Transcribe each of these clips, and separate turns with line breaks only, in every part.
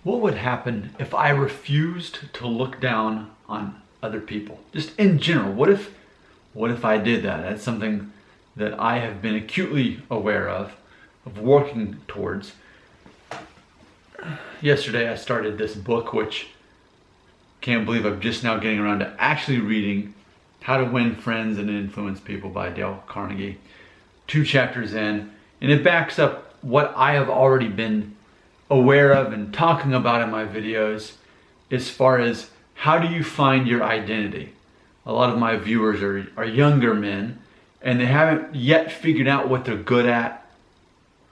What would happen if I refused to look down on other people? Just in general, what if I did that? That's something that I have been acutely aware of working towards. Yesterday I started this book, which can't believe I'm just now getting around to actually reading, How to Win Friends and Influence People by Dale Carnegie. 2 chapters in, and it backs up what I have already been aware of and talking about in my videos as far as how do you find your identity. A lot of my viewers are younger men, and they haven't yet figured out what they're good at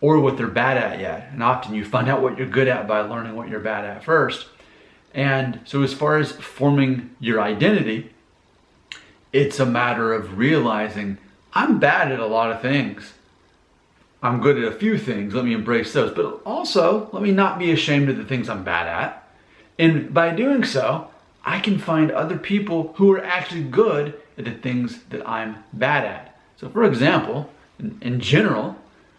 or what they're bad at yet. And often you find out what you're good at by learning what you're bad at first. And so as far as forming your identity, it's a matter of realizing I'm bad at a lot of things. I'm good at a few things, let me embrace those. But also, let me not be ashamed of the things I'm bad at. And by doing so, I can find other people who are actually good at the things that I'm bad at. So for example, in general,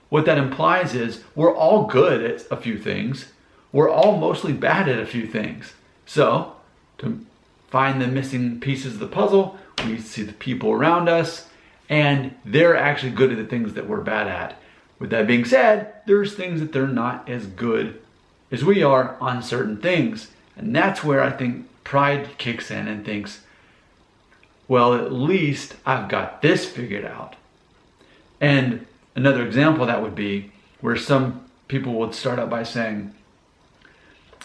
what that implies is we're all good at a few things. We're all mostly bad at a few things. So to find the missing pieces of the puzzle, we see the people around us, and they're actually good at the things that we're bad at. With that being said, there's things that they're not as good as we are on certain things. And that's where I think pride kicks in and thinks, well, at least I've got this figured out. And another example of that would be where some people would start out by saying,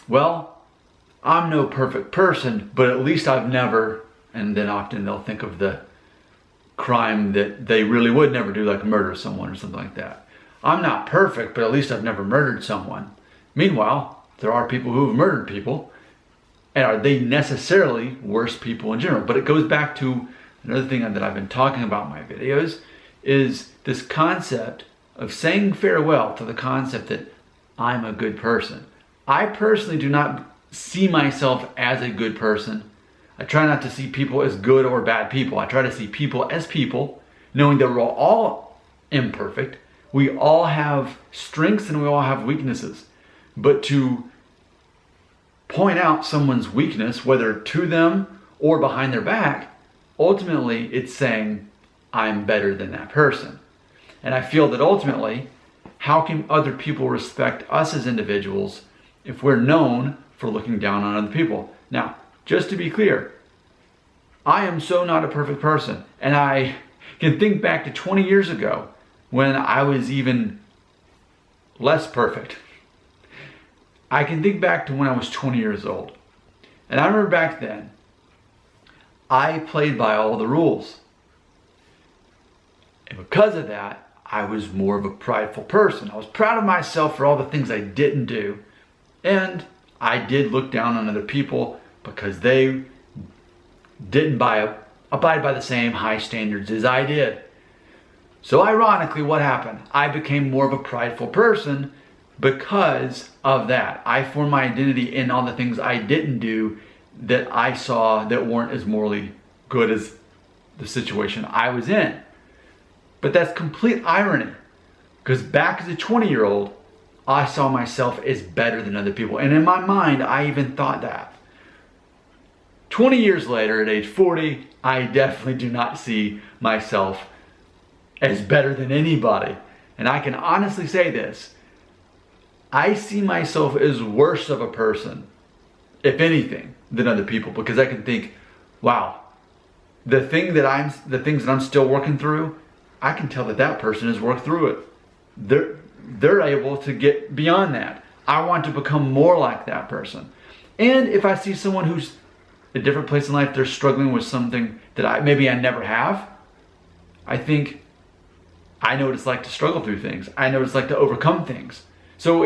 well, I'm no perfect person, but at least I've never, and then often they'll think of the crime that they really would never do, like murder someone or something like that. I'm not perfect, but at least I've never murdered someone. Meanwhile, there are people who have murdered people, and are they necessarily worse people in general? But it goes back to another thing that I've been talking about in my videos, is this concept of saying farewell to the concept that I'm a good person. I personally do not see myself as a good person. I try not to see people as good or bad people. I try to see people as people, knowing that we're all imperfect. We all have strengths and we all have weaknesses. But to point out someone's weakness, whether to them or behind their back, ultimately it's saying, I'm better than that person. And I feel that ultimately, how can other people respect us as individuals if we're known for looking down on other people? Now, just to be clear, I am so not a perfect person. And I can think back to 20 years ago when I was even less perfect. I can think back to when I was 20 years old. And I remember back then, I played by all the rules. And because of that, I was more of a prideful person. I was proud of myself for all the things I didn't do. And I did look down on other people because they didn't abide by the same high standards as I did. So ironically, what happened? I became more of a prideful person because of that. I formed my identity in all the things I didn't do that I saw that weren't as morally good as the situation I was in. But that's complete irony, because back as a 20-year-old, I saw myself as better than other people. And in my mind, I even thought that. 20 years later, at age 40, I definitely do not see myself as better than anybody. And I can honestly say this, I see myself as worse of a person, if anything, than other people, because I can think, wow, the things that I'm still working through, I can tell that that person has worked through it. They're able to get beyond that. I want to become more like that person. And if I see someone who's at a different place in life, they're struggling with something that maybe I never have, I think I know what it's like to struggle through things. I know what it's like to overcome things. So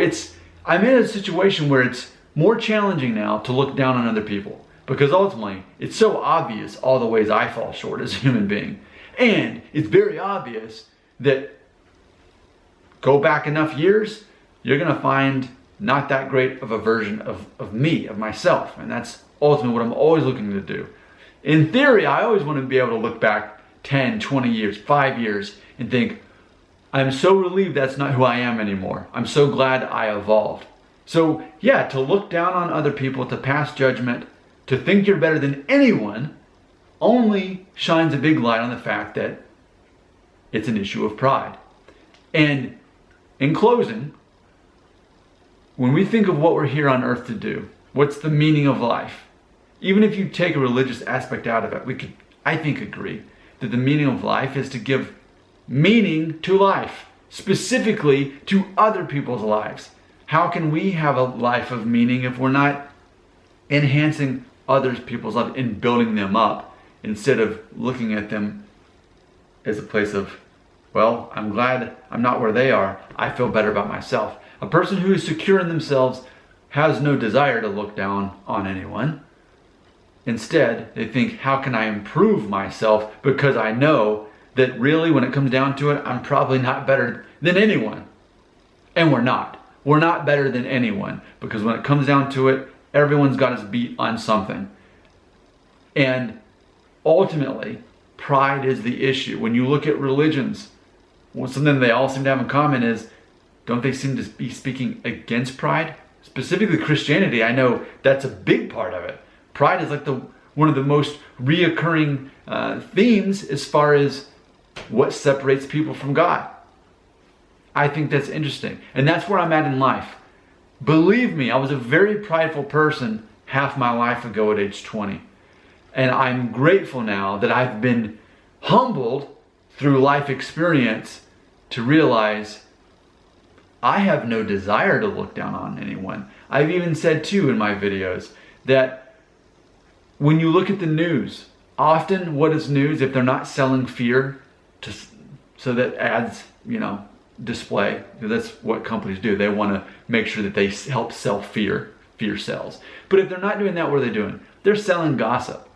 I'm in a situation where it's more challenging now to look down on other people, because ultimately it's so obvious all the ways I fall short as a human being. And it's very obvious that go back enough years, you're going to find not that great of a version of me, of myself. And that's ultimately what I'm always looking to do. In theory, I always want to be able to look back 10, 20 years, 5 years and think, I'm so relieved that's not who I am anymore. I'm so glad I evolved. So yeah, to look down on other people, to pass judgment, to think you're better than anyone, only shines a big light on the fact that it's an issue of pride. And in closing, when we think of what we're here on earth to do, what's the meaning of life? Even if you take a religious aspect out of it, we could, I think, agree that the meaning of life is to give meaning to life, specifically to other people's lives. How can we have a life of meaning if we're not enhancing other people's lives and building them up instead of looking at them as a place of, well, I'm glad I'm not where they are. I feel better about myself. A person who is secure in themselves has no desire to look down on anyone. Instead, they think, how can I improve myself, because I know that really when it comes down to it, I'm probably not better than anyone. And we're not. We're not better than anyone, because when it comes down to it, everyone's got his beat on something. And ultimately, pride is the issue. When you look at religions, something they all seem to have in common is, don't they seem to be speaking against pride? Specifically Christianity, I know that's a big part of it. Pride is like one of the most reoccurring themes as far as what separates people from God. I think that's interesting. And that's where I'm at in life. Believe me, I was a very prideful person half my life ago at age 20. And I'm grateful now that I've been humbled through life experience to realize I have no desire to look down on anyone. I've even said too in my videos that when you look at the news, often what is news if they're not selling fear so that ads, display, because that's what companies do. They want to make sure that they help sell fear. Fear sells. But if they're not doing that, what are they doing? They're selling gossip.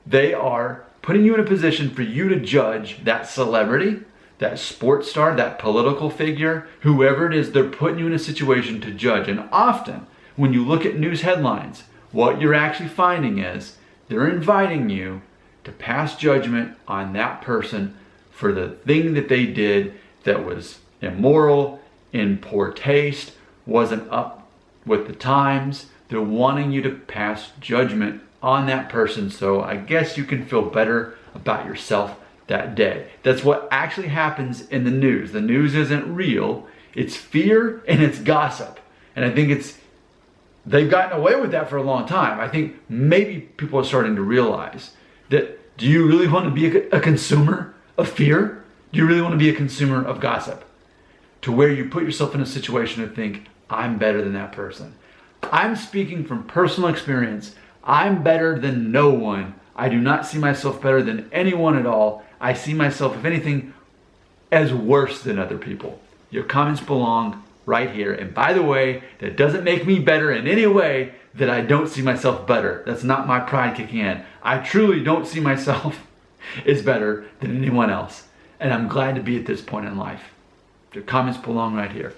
They are putting you in a position for you to judge that celebrity, that sports star, that political figure, whoever it is, they're putting you in a situation to judge. And often, when you look at news headlines, what you're actually finding is they're inviting you to pass judgment on that person for the thing that they did that was immoral, in poor taste, wasn't up with the times. They're wanting you to pass judgment on that person, so I guess you can feel better about yourself that day. That's what actually happens in the news. The news isn't real. It's fear and it's gossip. And I think they've gotten away with that for a long time. I think maybe people are starting to realize that, do you really want to be a consumer of fear? Do you really want to be a consumer of gossip? To where you put yourself in a situation to think, I'm better than that person. I'm speaking from personal experience. I'm better than no one. I do not see myself better than anyone at all. I see myself, if anything, as worse than other people. Your comments belong right here. And by the way, that doesn't make me better in any way that I don't see myself better. That's not my pride kicking in. I truly don't see myself as better than anyone else. And I'm glad to be at this point in life. Your comments belong right here.